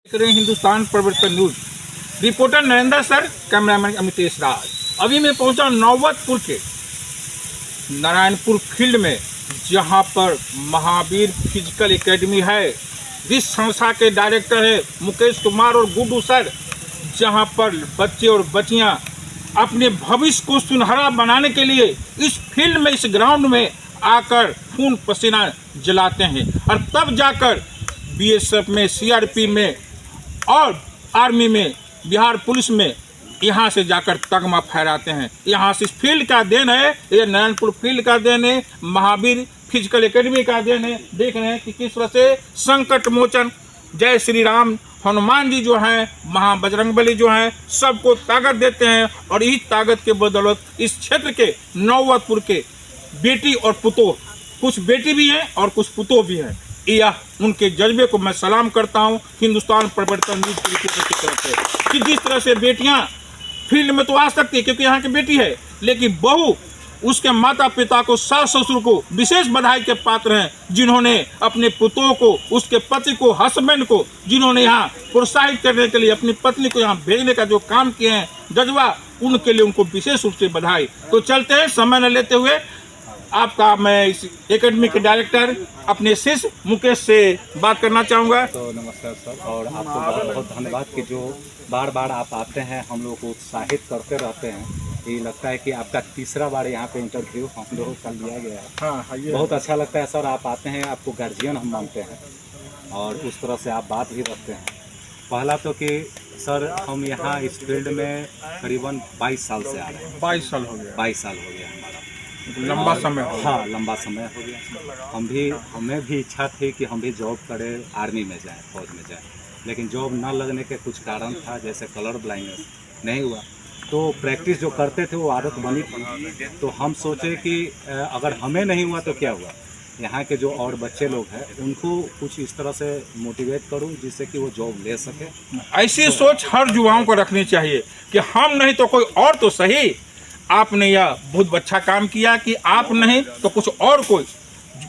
देख रहे हैं Hindustan Parivartan news. Reporter Narendra sir, cameraman Amitesh Raj. अभी मैं पहुंचा नौबतपुर के नारायणपुर फील्ड में, जहां पर महावीर फिजिकल एकेडमी है, जिस संस्था के डायरेक्टर है मुकेश कुमार और गुड्डू सर, जहां पर बच्चे और बच्चियां अपने भविष्य को सुनहरा बनाने के लिए इस फील्ड में, इस ग्राउंड में आकर खून पसीना जलाते हैं और तब जाकर बीएसएफ में, सीआरपी में और आर्मी में, बिहार पुलिस में यहाँ से जाकर तगमा फहराते हैं। यहाँ से इस फील्ड का देन है, ये नारायणपुर फील्ड का देन है, महावीर फिजिकल एकेडमी का देन है। देख रहे हैं कि किस तरह से संकट मोचन जय श्री राम हनुमान जी जो हैं, महाबजरंगबली जो हैं, सबको ताकत देते हैं और इस ताकत के बदौलत इस क्षेत्र के नौबतपुर के बेटी और पुतोह, कुछ बेटी भी हैं और कुछ पुतोह भी हैं, यह उनके जज्बे को मैं सलाम करता हूं हिंदुस्तान परिवर्तन न्यूज की रिपोर्टर की तरफ से, कि जिस तरह से बेटियां फील्ड में तो आ सकती है क्योंकि यहाँ की बेटी है, लेकिन बहू उसके माता पिता को, सास ससुर को विशेष बधाई के पात्र हैं, जिन्होंने अपने पुतों को, उसके पति को, हस्बैंड को, जिन्होंने यहाँ प्रोत्साहित करने के लिए अपनी पत्नी को यहाँ भेजने का जो काम किए हैं जज्बा, उनके लिए उनको विशेष रूप से बधाई। तो चलते हैं, समय न लेते हुए आपका मैं इस एकेडमी के डायरेक्टर अपने शिष्य मुकेश से बात करना चाहूँगा। तो नमस्कार सर, और आपको बहुत बहुत धन्यवाद कि जो बार बार आप आते हैं, हम लोग को उत्साहित करते रहते हैं। ये लगता है कि आपका तीसरा बार यहाँ पे इंटरव्यू हम लोगों का लिया गया है। हाँ, बहुत अच्छा लगता है सर, आप आते हैं, आपको गार्जियन हम मानते हैं और उस तरह से आप बात भी रखते हैं। पहला तो कि सर हम यहाँ इस फील्ड में करीबन 22 साल से आ रहे हैं। 22 साल हो गया। 22 साल हो गया हमारा, लंबा समय हो गया। हाँ, लंबा समय हो गया। हमें भी इच्छा थी कि हम भी जॉब करें, आर्मी में जाएं, फौज में जाएं, लेकिन जॉब न लगने के कुछ कारण था, जैसे कलर ब्लाइंडनेस नहीं हुआ। तो प्रैक्टिस जो करते थे वो आदत बनी थी। तो हम सोचे कि अगर हमें नहीं हुआ तो क्या हुआ, यहाँ के जो और बच्चे लोग हैं उनको कुछ इस तरह से मोटिवेट करूँ जिससे कि वो जॉब ले सके। ऐसी सोच हर युवाओं को रखनी चाहिए कि हम नहीं तो कोई और तो सही। आपने यह बहुत अच्छा काम किया कि आप नहीं तो कुछ और कोई,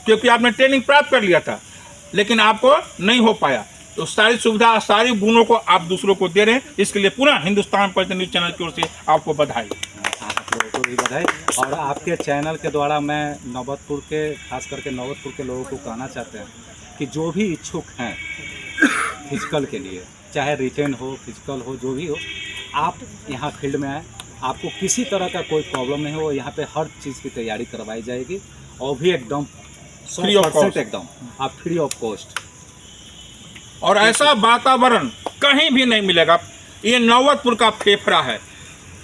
क्योंकि आपने ट्रेनिंग प्राप्त कर लिया था लेकिन आपको नहीं हो पाया। तो सारी सुविधा, सारी गुणों को आप दूसरों को दे रहे हैं, इसके लिए पुनः हिंदुस्तान परिवर्तन न्यूज चैनल की ओर से आपको बधाई। आप लोगों को भी बधाई। और आपके चैनल के द्वारा मैं नौबतपुर के, खास करके नौबतपुर के लोगों को कहना चाहते हैं कि जो भी इच्छुक हैं फिजिकल के लिए, चाहे रिटेन हो, फिजिकल हो, जो भी हो, आप यहाँ फील्ड में आए। आपको किसी तरह का कोई प्रॉब्लम नहीं हो, यहाँ पे हर चीज़ की तैयारी करवाई जाएगी और भी एकदम 100% एकदम आप फ्री ऑफ कॉस्ट। और ऐसा वातावरण कहीं भी नहीं मिलेगा। ये नौबतपुर का फेफड़ा है।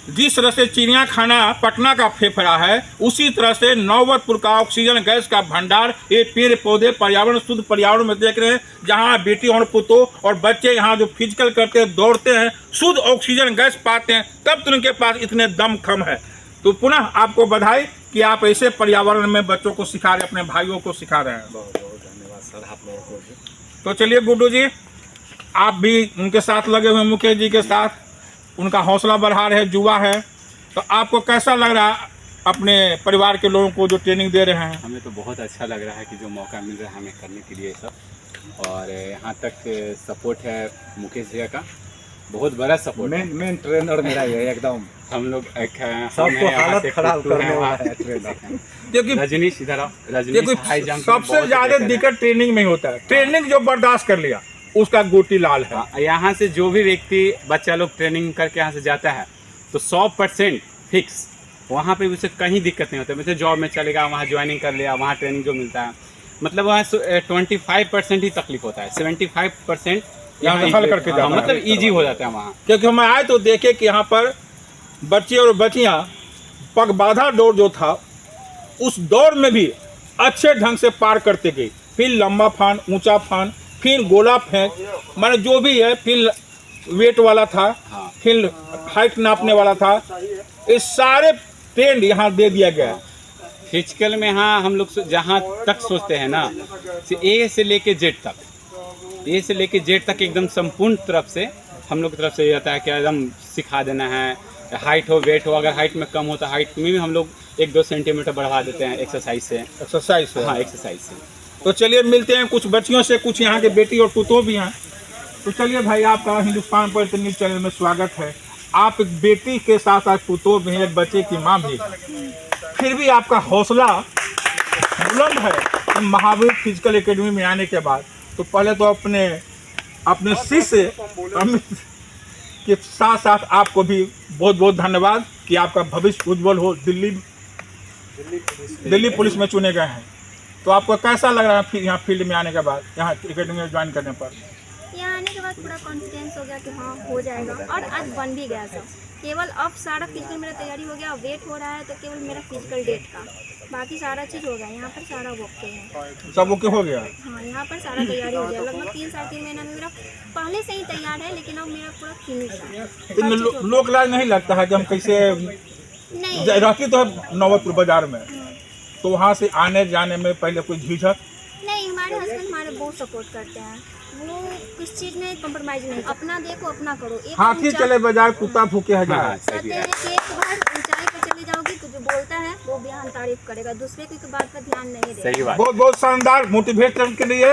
जिस तरह से चिड़ियाखाना पटना का फेफड़ा है, उसी तरह से नौबतपुर का ऑक्सीजन गैस का भंडार, ये पेड़ पौधे, पर्यावरण, शुद्ध पर्यावरण में देख रहे हैं, जहाँ बेटी और पुतों और बच्चे यहाँ जो फिजिकल करते हैं, दौड़ते हैं, शुद्ध ऑक्सीजन गैस पाते हैं, तब तो उनके पास इतने दमखम है। तो पुनः आपको बधाई कि आप ऐसे पर्यावरण में बच्चों को सिखा रहे हैं, अपने भाइयों को सिखा रहे हैं। बहुत बहुत धन्यवाद सर आप लोगों को भी। तो चलिए गुड्डू जी, आप भी उनके साथ लगे हुए, मुकेश जी के साथ, उनका हौसला बढ़ा रहे हैं, युवा है, तो आपको कैसा लग रहा है अपने परिवार के लोगों को जो ट्रेनिंग दे रहे हैं? हमें तो बहुत अच्छा लग रहा है कि जो मौका मिल रहा है हमें करने के लिए सब, और यहाँ तक सपोर्ट है मुकेश जी का, बहुत बड़ा सपोर्ट। मेन ट्रेनर मेरा ये एकदम, हम लोग सबको हालत खराब करने वाला है ट्रेनर, क्योंकि रजनीश इधर आओ, रजनीश हाई जंप सबसे ज्यादा दिक्कत ट्रेनिंग में होता है। ट्रेनिंग जो बर्दाश्त कर लिया उसका गोटी लाल है। यहाँ से जो भी व्यक्ति, बच्चा लोग ट्रेनिंग करके यहाँ से जाता है तो 100% फिक्स, वहाँ पे उसे कहीं दिक्कत नहीं होता। जैसे जॉब में चलेगा, वहाँ ज्वाइनिंग कर लिया, वहाँ ट्रेनिंग जो मिलता है, मतलब वहाँ 25% ही तकलीफ होता है, 75% यहाँ हल करके जाता है, मतलब ईजी हो जाता है वहाँ। क्योंकि हम आए तो देखे कि यहाँ पर बच्चे और बच्चियाँ पग बाधा दौड़ जो था, उस दौड़ में भी अच्छे ढंग से पार करते गई। फिर लंबा फान, ऊंचा फान, फिर गोला फेंक, माने जो भी है, फिर वेट वाला था, हाँ। फिर हाइट नापने वाला था, ये सारे ट्रेंड यहाँ दे दिया गया है। फिजिकल में हाँ, हम लोग जहाँ तक सोचते हैं ना, ए से लेके जेड तक, ए से लेके जेड तक एकदम संपूर्ण तरफ से हम लोग की तरफ से ये रहता है कि एकदम सिखा देना है। हाइट हो, वेट हो, अगर हाइट में कम हो तो हाइट में भी हम लोग 1-2 सेंटीमीटर बढ़ा देते हैं एक्सरसाइज से। हाँ, एक्सरसाइज से। तो चलिए मिलते हैं कुछ बच्चियों से, कुछ यहाँ के बेटी और पुतों भी हैं। तो चलिए भाई, आपका हिंदुस्तान पर न्यूज़ चैनल में स्वागत है। आप एक बेटी के साथ साथ पुतों भी हैं, एक बच्चे की माँ भी हैं। फिर भी आपका हौसला बुलंद है। महावीर फिजिकल एकेडमी में आने के बाद तो पहले तो अपने शिष्य अमित के साथ साथ आपको भी बहुत बहुत धन्यवाद कि आपका भविष्य उज्जवल हो। दिल्ली पुलिस में चुने गए हैं, तो आपको कैसा लग रहा है फिर यहाँ फील्ड में आने के बाद, यहाँ एकेडमी में ज्वाइन करने पर? यहाँ आने के बाद पूरा कॉन्फिडेंस हो गया कि हाँ हो जाएगा, और आज बन भी गया सब। केवल अब सारा फिजिकल मेरा तैयारी हो गया, वेट हो रहा है तो केवल मेरा फिजिकल डेट का, बाकी सारा चीज़ हो गया। यहाँ पर सारा ओके है, सब ओके हो गया? हाँ यहाँ पर सारा तैयारी हो गया। लगभग 3-3.5 महीना में मेरा पहले से ही तैयार है, लेकिन अब मेरा पूरा फिनिश है। लोक लाज नहीं लगता है कि हम कैसे नहीं रहती तो है नौबतपुर बाजार में, तो वहाँ से आने जाने में पहले कोई झिझक? नहीं, हमारे हस्बैंड हमारे बहुत सपोर्ट करते हैं, वो किस चीज़ में कॉम्प्रोमाइज़ नहीं। अपना देखो अपना करो। एक हाथी चले बाजार कुत्ता भूखे हजार। कहते हैं कि एक बार ऊंचाई पर चले जाओगी तो जो बोलता है वो बयान तारीफ करेगा, दूसरे की बात पर ध्यान नहीं देगा। सही बात। बहुत बहुत शानदार मोटिवेशन के लिए